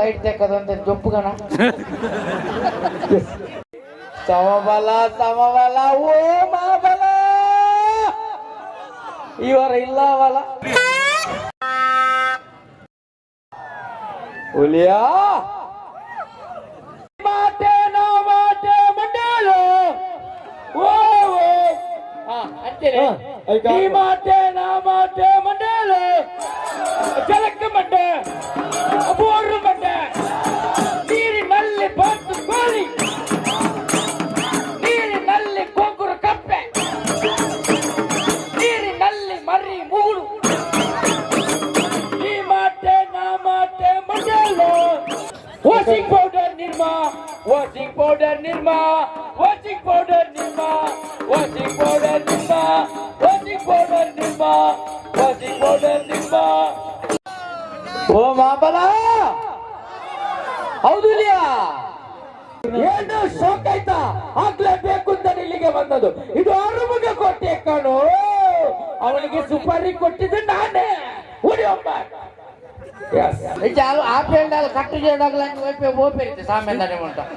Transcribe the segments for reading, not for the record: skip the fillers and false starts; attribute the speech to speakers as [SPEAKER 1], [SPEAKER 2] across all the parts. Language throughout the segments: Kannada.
[SPEAKER 1] ಲೈಟ್ ತೆಕ್ಕದಂತ ಜೊಪ್ಪುಗಣ ಸಮಬಲ ಸಮಬಲ ಓ ಮಹಾಬಲ ಇವರ ಇಲ್ಲವಲ್ಲ ಹುಲಿಯಾ ಮಾತೆ ನಾ ಮಾತೆ ಮಂಡೇಲು ಓ ಅಂತೀರಿ ಈ ಮಾತೆ ನಾ ಮಾತೆ ಮಂಡೇಲು ಜಲಕ್ಕ ಮಂಡ ಬೋರು ಮಂಡ ನೀರಿನಲ್ಲಿ ಬಂದು ಕೋಳಿ ನೀರಿನಲ್ಲಿ ಕೊಂಗುರು ಕಪ್ಪೆ ನೀರಿನಲ್ಲಿ ಮರಿ ಮೂರು ಈ ಮಾತೆ ನಾ ಮಾತೆ ಮಂಡೇಲು washing powder Nirma washing powder Nirma washing powder Nirma washing powder Nirma washing powder Nirma washing powder Nirma ಓ ಮಾಬಲ ಹೌದು ಏನು ಶೋಕ್ ಆಯ್ತಾ ಆಗ್ಲೇಬೇಕು ಅಂತ ಇಲ್ಲಿಗೆ ಬಂದದ್ದು ಇದು ಅರುಮುಗ ಕೊಟ್ಟೆ ಕಾಣು ಅವನಿಗೆ ಸುಪಾರಿ ಕೊಟ್ಟಿದ್ದು ನಾನೇ ಉಡಿಯೊಬ್ಬ చాలు ఆపేయండి వాళ్ళు కట్టు చేయడానికి వైపు ఓపెరితే సామెదానే ఉంటాం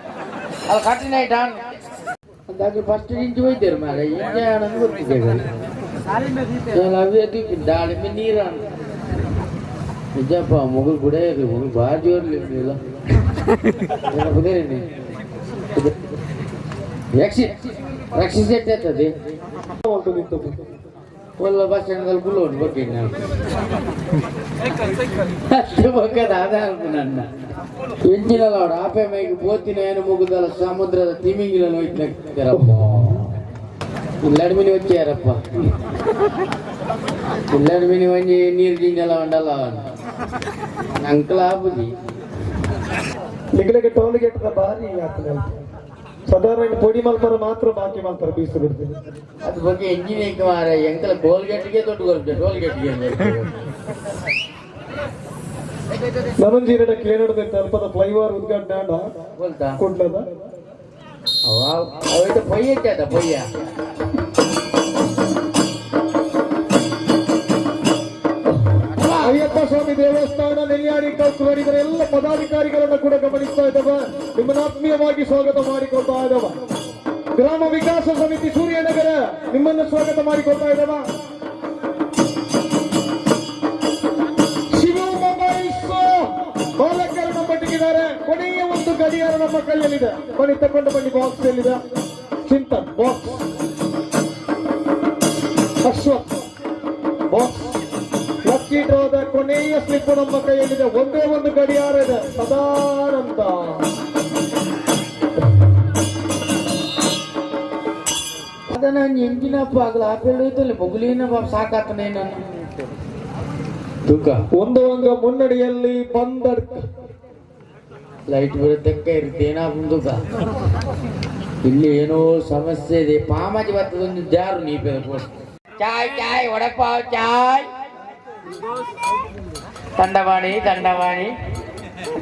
[SPEAKER 1] వాళ్ళు కట్టిన దానికి ఫస్ట్ నుంచి పోయితారు మరి ఏం చేయాలని గుర్తుంది అవి అది దాని మీద నీరు నిజప్ప మొగులు కూడా మొగులు బాగా జోరులేదు ఇలా కుదరండి రక్షించేది వాళ్ళ బస్ స్టాండ్ కలుపులో పట్టింది అదే అనుకున్నా ఎంచినలో ఆపే మైకి పోతి నేను ముగ్గుదల సముద్ರದ తిమింగిలను ఇట్లరప్ప ఇల్లడిమిని వచ్చారప్ప ఇల్లడిమిని వంచి నీరు గింజలా ఉండాల అంకల్ ఆపుది
[SPEAKER 2] ನಿಗಲಿಗೆ ಟೋಲ್ ಗೇಟ್ ಭಾರಿ ಆಗ್ತದೆ ಸಾಧಾರಣ ಪೊಡಿ ಮಲ್ಪರ ಮಾತ್ರ ಬಾಕಿ ಮಾಡ್ತಾರೆ ಬೀಸು ಬಿಡ್ತಾರೆ
[SPEAKER 1] ಅದ್ರ ಬಗ್ಗೆ ಎಂಜಿನಿಯರಿಂಗ್ ಮಾರ ಎಂಕಲ ಟೋಲ್ಗೇಟ್ಗೆ ದೊಡ್ಡ ಕೊಡ್ತಾರೆ ಟೋಲ್ಗೇಟ್ಗೆ
[SPEAKER 2] ನರಂಜೀರಡ ಕೇರಳದ ತಲುಪದ ಫ್ಲೈಓವರ್ ಉದ್ಘಾಟನೆ ಕೊಡ್ಲದ
[SPEAKER 1] ಅವೈತೆ ಪೊಯ್ಯ ಇಟ್ಟದ ಪೊಯ್ಯ
[SPEAKER 2] ಅಯ್ಯಪ್ಪ ಸ್ವಾಮಿ ದೇವಸ್ಥಾನ ನೆಲ್ಯಾಡಿ ಕಲ್ಸುವರಿಗರ ಎಲ್ಲ ಪದಾಧಿಕಾರಿಗಳನ್ನ ಕೂಡ ಗಮನಿಸ್ತಾ ಇದ್ದವ ನಿಮ್ಮನ್ನ ಆತ್ಮೀಯವಾಗಿ ಸ್ವಾಗತ ಮಾಡಿಕೊಳ್ತಾ ಇದ್ದವ ಗ್ರಾಮ ವಿಕಾಸ ಸಮಿತಿ ಸೂರ್ಯನಗರ ನಿಮ್ಮನ್ನ ಸ್ವಾಗತ ಮಾಡಿಕೊಳ್ತಾ ಇದ್ದವ ಬಾಲಕರು ನಮ್ಮ ಮಟ್ಟಿಗಿದ್ದಾರೆ ಕೊನೆಯ ಒಂದು ಗಡಿಯಾರ ನಮ್ಮ ಕೈಯಲ್ಲಿದೆ ಬನ್ನಿ ತಕೊಂಡು ಬನ್ನಿ ಬಾಕ್ಸ್ ಎಲ್ಲಿದೆ Chintan box Ashwath box lucky ಡ್ರಾದ ಕೊನೆಯ ಸ್ಲಿಪ್ ನಮ್ಮ ಕೈಯಲ್ಲಿದೆ ಒಂದೇ ಒಂದು ಗಡಿಯಾರ ಇದೆ ಸದಾನಂದ
[SPEAKER 1] ಅದನ್ನ ಎಂಜಿನಪ್ಪ ಆಗಲ ಆಪೇಳಿದಲ್ಲಿ ಮುಗುಲಿನ ಸಾಕಾತನೆ ನಾನು
[SPEAKER 2] ತೂಕ ಒಂದು ಅಂಗ ಮುನ್ನಡಿಯಲ್ಲಿ ಬಂದಡ್
[SPEAKER 1] ಲೈಟ್ ಬರುತ್ತಕ್ಕ ಇರ್ತೇನ ಮುಂದುಕ ಇಲ್ಲಿ ಏನೋ ಸಮಸ್ಯೆ ಇದೆ ಪಾಮಾಜಿ ಬರ್ತದೊಂದು ಜಾರು ನೀ ಚಾಯ್ ಚಾಯ್ ವಡಪಾವ್ ಚಾಯ್ ತಂಡವಾಣಿ ತಂಡವಾಣಿ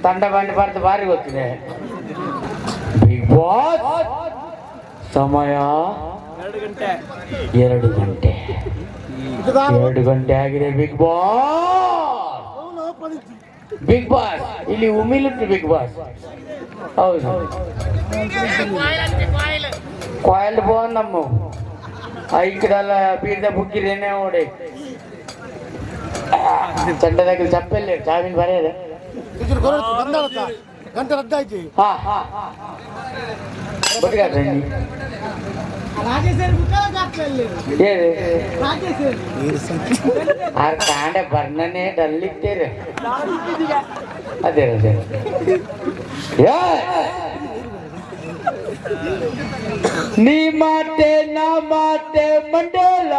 [SPEAKER 1] ತಂಡವಾಣಿ ಬರ್ದು ಬಾರಿ ಗೊತ್ತಿದೆ ಬಿಗ್ ಬಾಸ್ ಸಮಯ 2 ಗಂಟೆ 2 ಗಂಟೆ ಆಗಿದೆ ಬಿಗ್ ಬಾಸ್ ಇಲ್ಲಿ ಉಮಿಲುಂಟು ಬಿಗ್ ಬಾಸ್ ಹೌದು ಕಾಯಿಲ್ ಬೋನ್ ನಮ್ಮ ಐಕದಲ್ಲ ಬೀರ್ದ ಬುಕ್ಕಿರೇನೆ ಓಡಿ ಚಂಡದಾಗ ಚಪ್ಪಲ್ಲಿ ಚಾವಿನ ಬರೆಯದೆ ಹಾ ಹಾ ಬಟ್ಗಾಡ್ರಿ ಆರ್ ಕಾಂಡೆ ಬರ್ಣನೆ ಡಲ್ಲಿತ್ತೇರಿ ಅದೇ ಅದೇ ನೀ ಮಾತೆ ನಾ ಮಾತೆ ಮಂಡಲ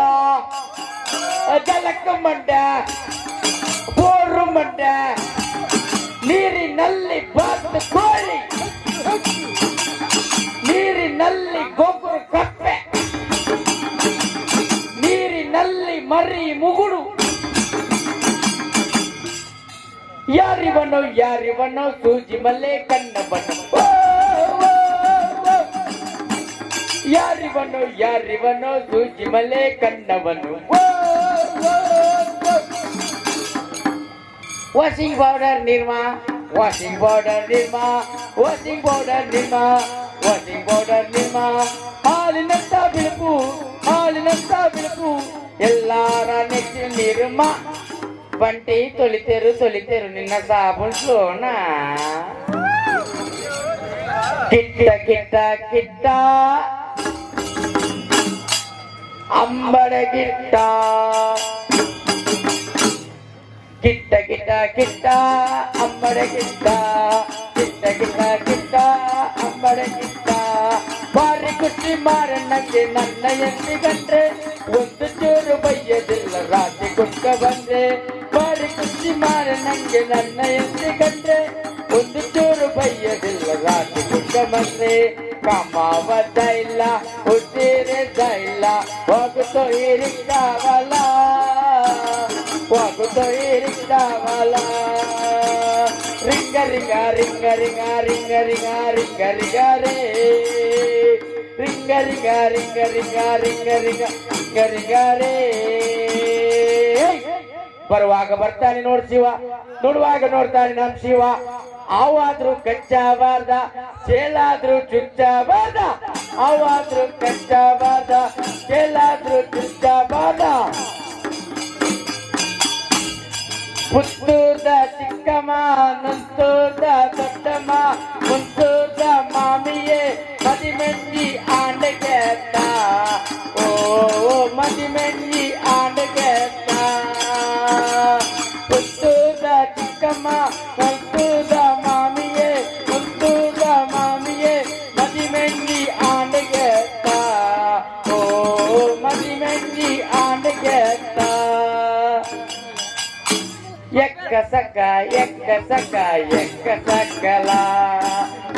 [SPEAKER 1] ಜಲಕ್ಕ ಮಂಡ ಬೋರು ಮಂಡ ನೀರಿನಲ್ಲಿ ಬಾತು ಕೋಳಿ ನೀರಿನಲ್ಲಿ ಗೊಬ್ಬರ ಕಪ್ಪೆ ನೀರಿನಲ್ಲಿ ಮರಿ ಮುಗುಡು ಯಾರಿವನೋ ಸೂಜಿ ಮಲ್ಲೆ ಕಣ್ಣ ಬಣ್ಣ ಯಾರಿವನೋ ಸೂಜಿ ಮಲ್ಲೆ ಕಣ್ಣವನು washing powder Nirma washing powder Nirma washing powder Nirma washing powder Nirma ಹಾಲಿನಂತ ಬಿಳುಪು ಹಾಲಿನಂತ ಬಿಳುಪು ಎಲ್ಲಾರ ನೆಚ್ಚಿ ನಿರ್ಮಾ ಬಂಟಿ ತೊಳಿತೇರು ನಿನ್ನ ಸಾಬೂನ್ ಸ್ಲೋನ ಕಿಟ್ಟ ಕಿಟ್ಟ ಕಿಟ್ಟ ಅಂಬಡ ಗಿಟ್ಟ ಕಿಟ್ಟ ಕಿಟ್ಟ ಕಿಟ್ಟ ಅಂಬಡ ಗಿಟ್ಟ ಕಿಟ್ಟ ಕಿಟ್ಟ ಕಿಟ್ಟ ಅಂಬಡ ಗಿಟ್ಟ ಬಾರಿ ಕುಟ್ಟಿ ಮಾರಣ್ಣಂಗೆ ನನ್ನ ಎಂದಿ ಕಂಡ್ರೆ ಒಂದು ಚೂರು ಬಯ್ಯದಿಲ್ಲ ರಾತ್ರಿ ಕುಟ್ಕ ಬಂದ್ರೆ ಬಾರಿ ಕುಟ್ಟಿ ಮಾರಣ್ಣಂಗೆ ನನ್ನ ಎಂದಿ ಕಂಡ್ರೆ ಒಂದು ಚೂರು ಬಯ್ಯದಿಲ್ಲ ರಾತ್ರಿ ಕುಟ್ಕ ಬಂದ್ರೆ ಕಾಮಾವದ ಇಲ್ಲ ಹುಟ್ಟಿರದ ಇಲ್ಲ ಹೋಗುತ್ತೋ ಈ ರಿಕ್ಷಾವಲ ಹೋಗುತ್ತೋ ಈ ರಿಕ್ಷಾವಲ ರಿಂಗ ರಿಂಗ ರಿಂಗ ರಿಂಗ ರಿಂಗ ರಿಂಗ ರಿಂಗ ರಿಂಗ ರೇ ರಿಂಗ ರಿಂಗ ರಿಂಗ ರಿಂಗ ರಿಂಗ ರಿಂಗ ರಿಂಗ ರಿಂಗ ರೇ ಬರುವಾಗ ಬರ್ತಾನೆ ನೋಡ್ ಶಿವ ನೋಡುವಾಗ ನೋಡ್ತಾನೆ ನಮ್ ಶಿವ ಅವಾದ್ರೂ ಕಚ್ಚಬಾರ್ದ ಚೇಲಾದ್ರೂ ಚುಚ್ಚಬಾರ್ದ ಅವಾದ್ರೂ ಕಚ್ಚಬಾರ್ದ ಚೇಲಾದ್ರೂ ಚುಚ್ಚಬಾರ್ದ ಪುತ್ತೂರ್ದ ಚಿಕ್ಕಮ್ಮ ನಂತೂರ್ದ ದೊಡ್ಡಮ್ಮ ಮುಂತೂರ್ದ ಮಾಮಿಯೇ ಮದಿಮೆಂಜಿ ಆಂಡಗೆತ್ತ ಓ ಮದಿಮೆಂಜಿ ಆಂಡಗೆತ್ತ ಪುತ್ತೂರ್ದ ಚಿಕ್ಕಮ್ಮ ನಂತೂರ್ದ ಮಾಮಿಯೇ ಮುಂತೂರ್ದ ಮಾಮಿಯೇ ಮದಿಮೆಂಜಿ ಆಂಡಗೆತ್ತ ಓ ಮದಿಮೆಂಜಿ ಆಂಡಗೆತ್ತ ಎಕ್ಕ ಸಕ ಎಕ್ಕ ಸಕ ಎಕ್ಕ ಸಕಲ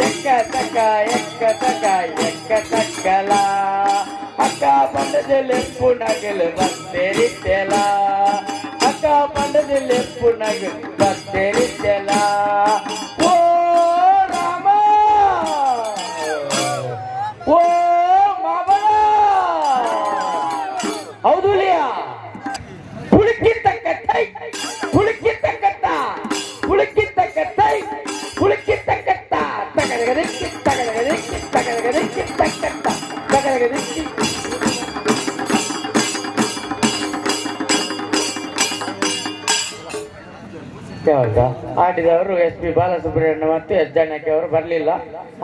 [SPEAKER 1] ಎಕ್ಕ ಸಕ ಎಕ್ಕ ಸಕ ಎಕ್ಕ ಸಕಲ ಅಕ್ಕ ಬಂಡದಲ್ಲಿ ಪುನಗಲು ಬರ್ತೇರಿದ್ದೆಲ ಅಕ್ಕ ಬಂಡದಲ್ಲಿ ಪುನಗಲು ಬರ್ತೇರಿದ್ದೆಲ ಓ ರಾಮ ಓ ಮಾಬಲ ಹೌದು ಲಿಯಾ ಪುಳಿಕಿತ್ತಕ್ಕತ್ತೈ ಪುಳಿಕಿತ್ತಕ್ಕತ್ತ ಪುಳಿಕಿತ್ತಕ್ಕತ್ತೈ ಪುಳಿಕಿತ್ತಕ್ಕತ್ತ ತಗದಗದಿಕ್ಕಿ ತಗದಗದಿಕ್ಕಿ ತಗದಗದಿಕ್ಕಿ ತಕ್ಕತ್ತ ತಗದಗದಿಕ್ಕಿ ಆಡಿದವರು ಎಸ್ ಪಿ ಬಾಲಸುಬ್ರಹ್ಮಣ್ಯ ಮತ್ತು ಎಸ್ ಜಾನಕಿ ಅವರು ಬರಲಿಲ್ಲ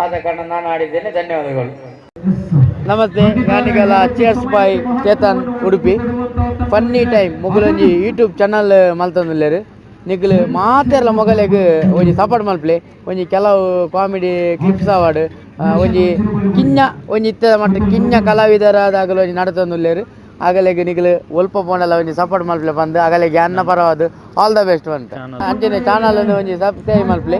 [SPEAKER 1] ಆದ ಕಾರಣ ನಾನು ಆಡಿದ್ದೇನೆ ಧನ್ಯವಾದಗಳು
[SPEAKER 3] ನಮಸ್ತೆ ಗಾನಿಗಲ ಚೇರ್ಸ್ ಬಾಯ್ ಚೇತನ್ ಉಡುಪಿ ಫನ್ನಿ ಟೈಮ್ ಮುಗುಲೊಂಜಿ ಯೂಟ್ಯೂಬ್ ಚಾನಲ್ ಮಲ್ತೊಂದುಲ್ಲೆರ್ ನಿಕ್ಲು ಮಾತೆರ್ಲ ಮೊಗಲೆಗ್ ಒಂಜಿ ಸಪೋರ್ಟ್ ಮಲ್ಪಲೆ ಒಂಜಿ ಕೆಲವು ಕಾಮಿಡಿ ಕ್ಲಿಪ್ಸ್ ಅವಾರ್ಡ್ ಒಂಜಿ ಕಿಂಜ ಒಂಜಿ ಇತ್ತದ ಮಟ್ಟ ಕಿಂಜ ಕಲಾವಿದರಾದಾಗಲು ಒಂಜಿ ನಡತೊಂದುಲ್ಲೆರ್ ಆಗಲೆಗ್ ನಿಕ್ಲು ಒಲ್ಪ ಪೋಂಡಲ ಒಂಜಿ ಸಪೋರ್ಟ್ ಮಲ್ಪಲೆ ಬಂದು ಆಗಲೆಗ್ ಅನ್ನ ಪರವಾದ ಆಲ್ ದ ಬೆಸ್ಟ್ ಅಂತ ಅಂಚನೆ ಚಾನಲ್ ಒಂಜಿ ಸಬ್ಸ್ಕ್ರೈಬ್ ಮಲ್ಪಲೆ.